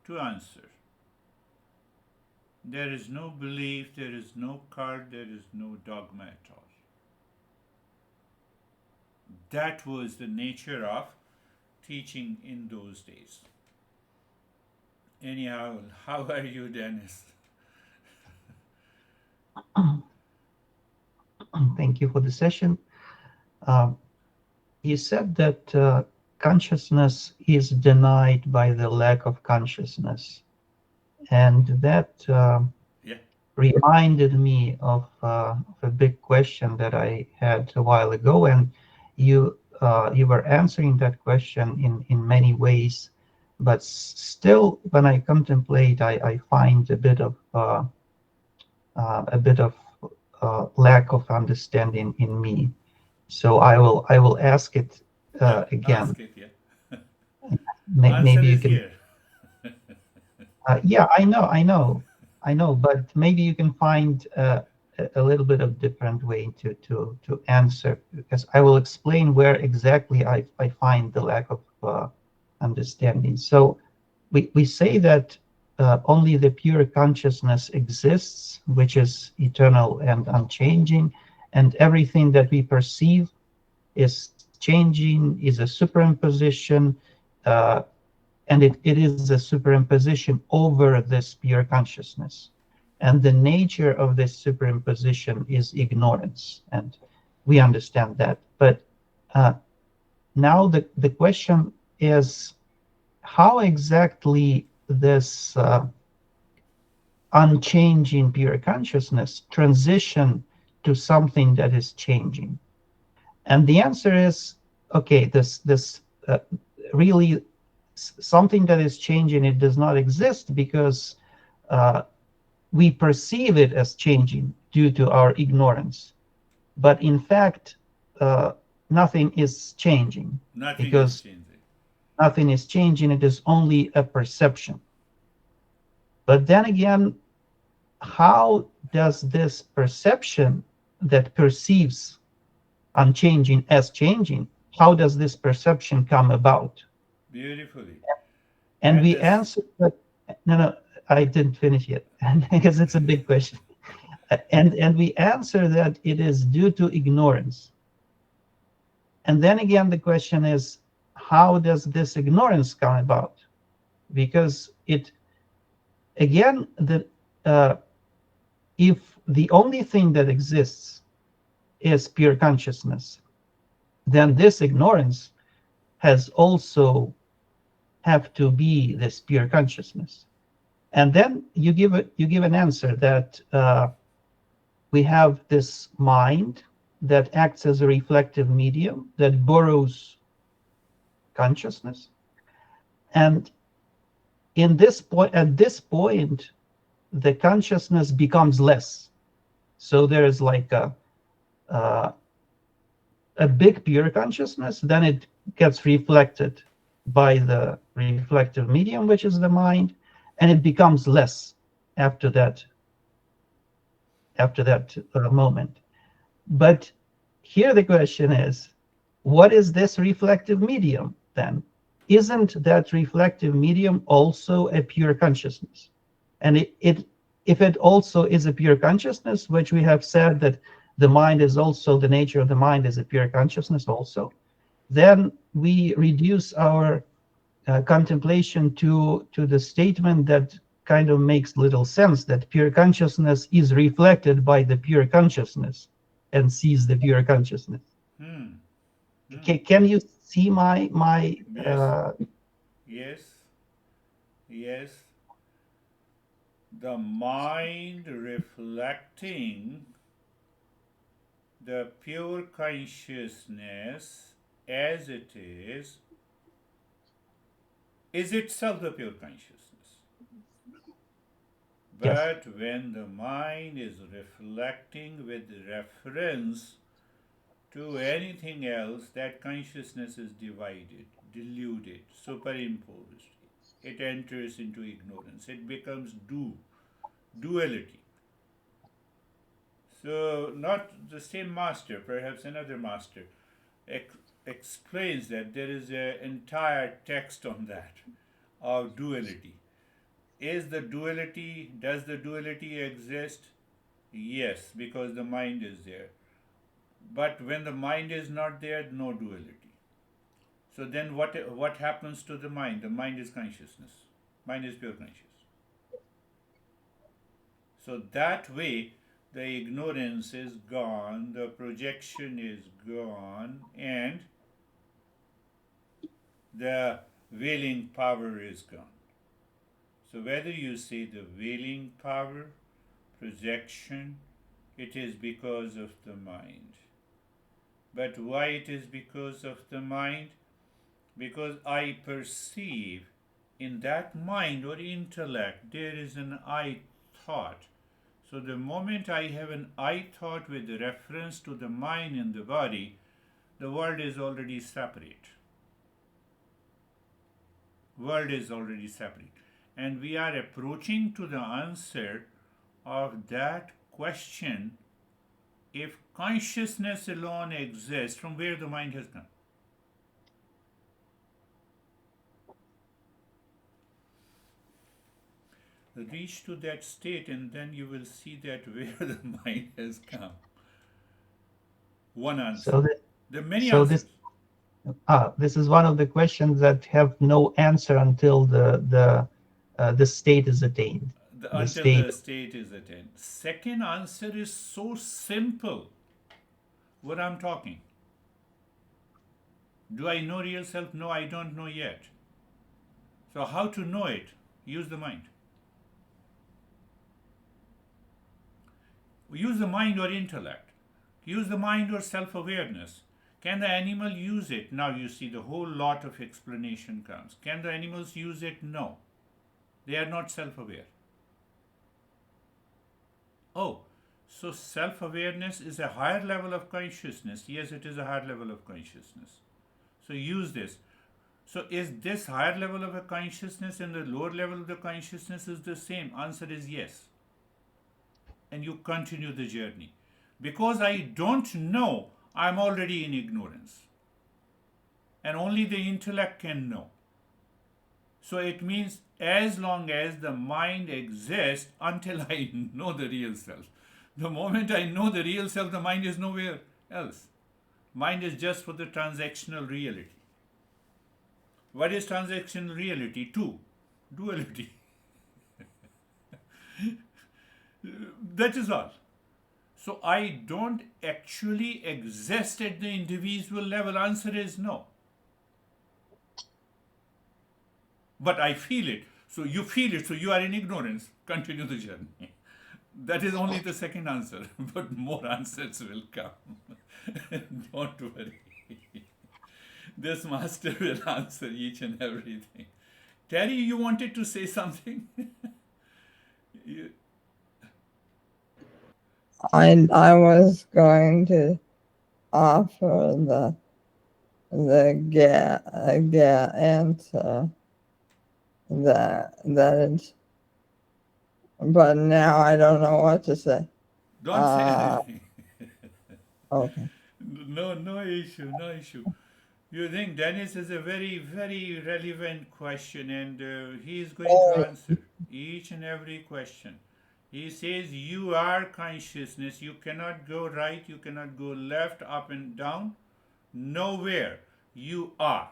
Speaker 1: to answer. There is no belief, there is no cult, there is no dogma at all. That was the nature of teaching in those days. Anyhow, how are you, Dennis?
Speaker 2: Thank you for the session. Um, you said that consciousness is denied by the lack of consciousness. And that
Speaker 1: Yeah.
Speaker 2: reminded me of a big question that I had a while ago, and you were answering that question in many ways. But still, when I contemplate, I find a bit of lack of understanding in me. So I will ask it
Speaker 1: Yeah.
Speaker 2: again.
Speaker 1: Ask it. Yeah. Answer
Speaker 2: Maybe you
Speaker 1: is
Speaker 2: can.
Speaker 1: here.
Speaker 2: Yeah, I know, but maybe you can find a little bit of different way to answer, because I will explain where exactly I find the lack of understanding. So we say that only the pure consciousness exists, which is eternal and unchanging, and everything that we perceive is changing, is a superimposition, uh, and it is a superimposition over this pure consciousness. And the nature of this superimposition is ignorance, and we understand that. But uh, now the question is, how exactly this unchanging pure consciousness transition to something that is changing? And the answer is, okay, this really something that is changing, it does not exist because uh, we perceive it as changing due to our ignorance. But in fact, uh, nothing is changing,
Speaker 1: Nothing is
Speaker 2: because
Speaker 1: changing.
Speaker 2: nothing is changing. It is only a perception. But then again, how does this perception that perceives unchanging as changing, how does this perception come about?
Speaker 1: Beautifully.
Speaker 2: And
Speaker 1: At
Speaker 2: we
Speaker 1: this.
Speaker 2: answered that, no, I didn't finish yet, because it's a big question. And we answer that it is due to ignorance. And then again, the question is, how does this ignorance come about? Because it, again, uh, if the only thing that exists is pure consciousness, then this ignorance has also have to be this pure consciousness. And then you give an answer that we have this mind that acts as a reflective medium that borrows consciousness, and in this point at this point the consciousness becomes less. So there is like uh, a big pure consciousness, then it gets reflected by the reflective medium, which is the mind, and it becomes less after that moment. But here the question is, what is this reflective medium then? Isn't that reflective medium also a pure consciousness? And if it also is a pure consciousness, which we have said that the mind is also, the nature of the mind is a pure consciousness also, then we reduce our contemplation to the statement that kind of makes little sense, that pure consciousness is reflected by the pure consciousness and sees the pure consciousness.
Speaker 1: Hmm. Hmm.
Speaker 2: Can you see my
Speaker 1: Yes. Yes. Yes. The mind reflecting the pure consciousness as it is itself the pure consciousness.
Speaker 2: yes,
Speaker 1: But when the mind is reflecting with reference to anything else, that consciousness is divided, deluded, superimposed. It enters into ignorance. It becomes duality. So, not the same master, perhaps another master, ex- explains that there is an entire text on that of duality. Does the duality exist? Yes, because the mind is there. But when the mind is not there, no duality. So then what happens to the mind? The mind is consciousness. Mind is pure conscious. So that way the ignorance is gone, the projection is gone, and the willing power is gone. So whether you say the willing power, projection, it is because of the mind. But why it is because of the mind? Because I perceive in that mind or intellect there is an I thought. So the moment I have an I thought with reference to the mind in the body, the world is already separate. World is already separate. And we are approaching to the answer of that question: if consciousness alone exists, from where the mind has come? Reach to that state and then you will see that where the mind has come. One answer.
Speaker 2: So that,
Speaker 1: There are many
Speaker 2: so
Speaker 1: answers.
Speaker 2: this is one of the questions that have no answer until the state is attained. The
Speaker 1: Until
Speaker 2: state.
Speaker 1: the state is attained. Second answer is so simple. What I'm talking. Do I know real self? No, I don't know yet. So how to know it? Use the mind. Use the mind or intellect. Use the mind or self-awareness. Can the animal use it? Now you see the whole lot of explanation comes. Can the animals use it? No. They are not self-aware. Oh, so self-awareness is a higher level of consciousness. Yes, it is a higher level of consciousness. So use this. So is this higher level of a consciousness and the lower level of the consciousness is the same? Answer is yes. And you continue the journey. Because I don't know, I'm already in ignorance. And only the intellect can know. So it means as long as the mind exists until I know the real self. The moment I know the real self, the mind is nowhere else. Mind is just for the transactional reality. What is transactional reality? Two. Duality. That is all. So I don't actually exist at the individual level. Answer is no. But I feel it. So you feel it, so you are in ignorance. Continue the journey. That is only the second answer, but more answers will come. Don't worry. This master will answer each and everything. Terry, you wanted to say something? You-
Speaker 3: I was going to offer the answer that it's, but now I don't know what to say.
Speaker 1: Don't say anything.
Speaker 3: Okay.
Speaker 1: No issue, no issue. You think Dennis is a very, very relevant question, and he is going to
Speaker 3: Oh,
Speaker 1: answer each and every question. He says, you are consciousness. You cannot go right, you cannot go left, up and down. Nowhere. You are.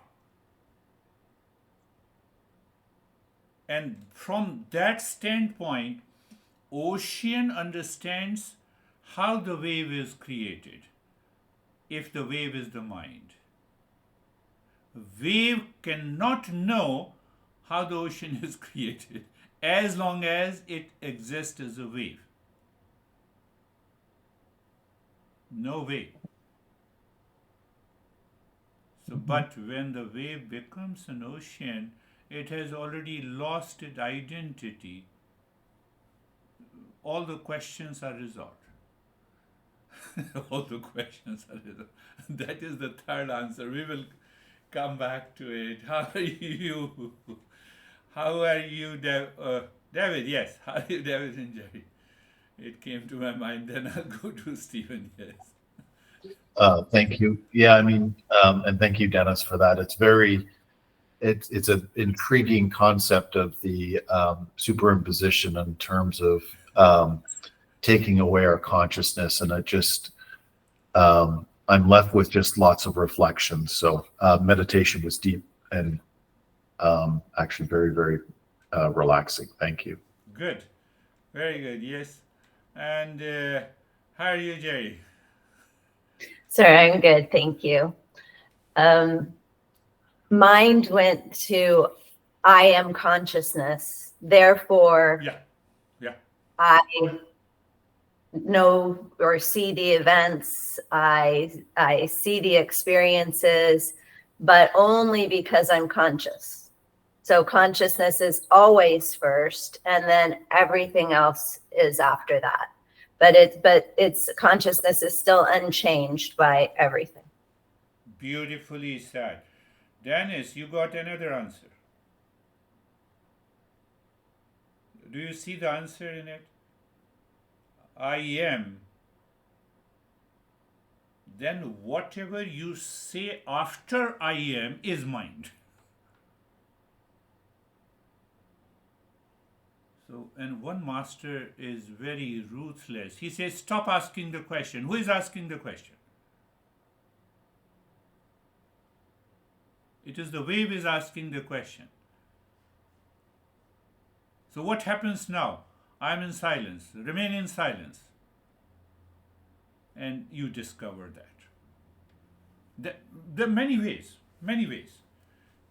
Speaker 1: And from that standpoint, ocean understands how the wave is created, if the wave is the mind. Wave cannot know how the ocean is created as long as it exists as a wave. No way. So, but when the wave becomes an ocean, it has already lost its identity. All the questions are resolved. All the questions are resolved. That is the third answer. We will come back to it. How are you? How are you, David? Yes. How are you, David and Jerry? It came to my mind. Then I'll go to Stephen. Yes.
Speaker 4: Thank you. Yeah, I mean, and thank you, Dennis, for that. It's an intriguing concept of the superimposition in terms of taking away our consciousness, and I'm left with just lots of reflections. So meditation was deep and actually very, very relaxing. Thank you.
Speaker 1: Good. Very good. Yes. And how are you, Jerry?
Speaker 5: Sir, I'm good, thank you. mind went to I am consciousness, therefore
Speaker 1: Yeah.
Speaker 5: I know or see the events, I see the experiences, but only because I'm conscious. So consciousness is always first, and then everything else is after that. But it's consciousness is still unchanged by everything.
Speaker 1: Beautifully said. Dennis, you got another answer. Do you see the answer in it? I am. Then whatever you say after I am is mind. So, and one master is very ruthless. He says, stop asking the question. Who is asking the question? It is the wave is asking the question. So what happens now? I am in silence. Remain in silence. And you discover that. There are many ways. Many ways.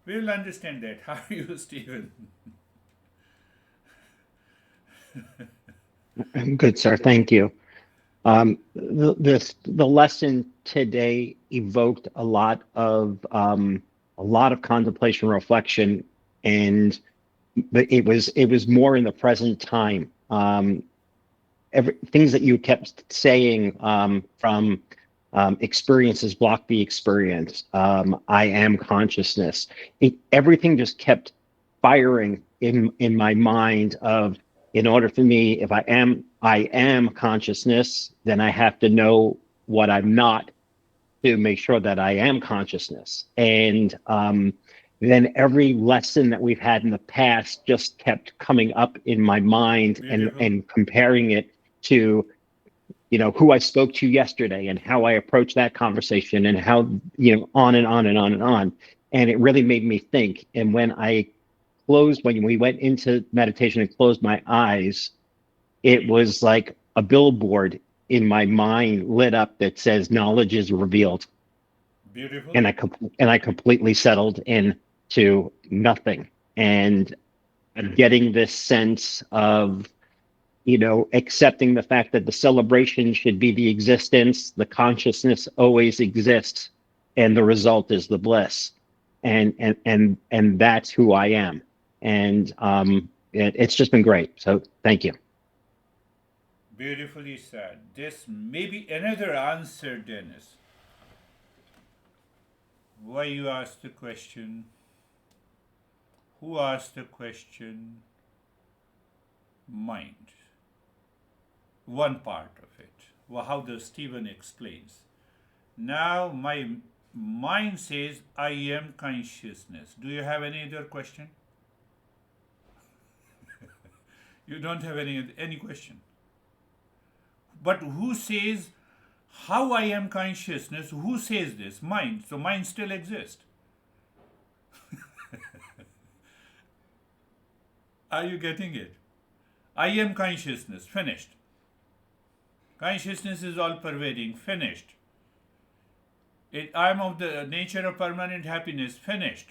Speaker 1: We will understand that. How are you, Stephen?
Speaker 6: I'm good, sir. Thank you. The lesson today evoked a lot of contemplation, reflection, and it was more in the present time. Things that you kept saying from experiences block the experience. I am consciousness. Everything just kept firing in my mind of, in order for me, if I am consciousness, then I have to know what I'm not to make sure that I am consciousness. And then every lesson that we've had in the past just kept coming up in my mind and comparing it to, who I spoke to yesterday and how I approached that conversation and how, on and on and on and on. And it really made me think. And when we went into meditation and closed my eyes, it was like a billboard in my mind lit up that says knowledge is revealed.
Speaker 1: Beautiful.
Speaker 6: And I completely settled into nothing. And I'm getting this sense of, accepting the fact that the celebration should be the existence, the consciousness always exists, and the result is the bliss. And that's who I am. And it's just been great. So thank you.
Speaker 1: Beautifully said. This may be another answer, Dennis. Why you asked the question? Who asked the question? Mind. One part of it. Well, how does Stephen explains? Now my mind says I am consciousness. Do you have any other question? You don't have any question. But who says how I am consciousness? Who says this? Mind. So mind still exists. Are you getting it? I am consciousness. Finished. Consciousness is all pervading. Finished. I am of the nature of permanent happiness. Finished.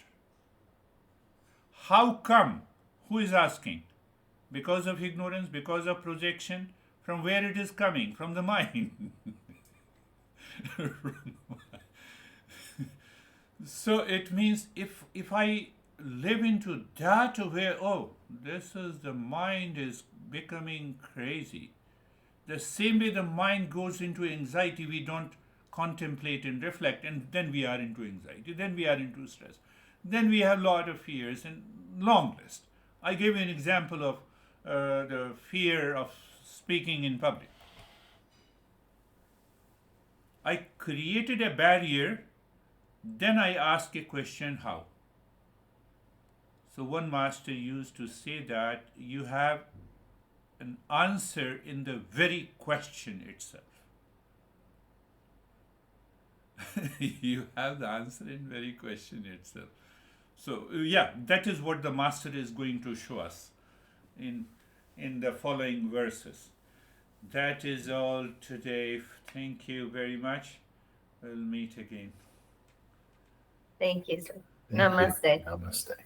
Speaker 1: How come? Who is asking? Because of ignorance, because of projection. From where it is coming? From the mind. So it means if I live into that where, this is the mind is becoming crazy. The same way the mind goes into anxiety, we don't contemplate and reflect, and then we are into anxiety, then we are into stress, then we have a lot of fears and long list. I gave you an example of the fear of speaking in public. I created a barrier, then I ask a question, how? So one master used to say that you have an answer in the very question itself. You have the answer in very question itself. So that is what the master is going to show us in the following verses. That is all today. Thank you very much. We'll meet again.
Speaker 5: Thank you, sir.
Speaker 4: Thank you.
Speaker 5: Namaste.
Speaker 4: Namaste.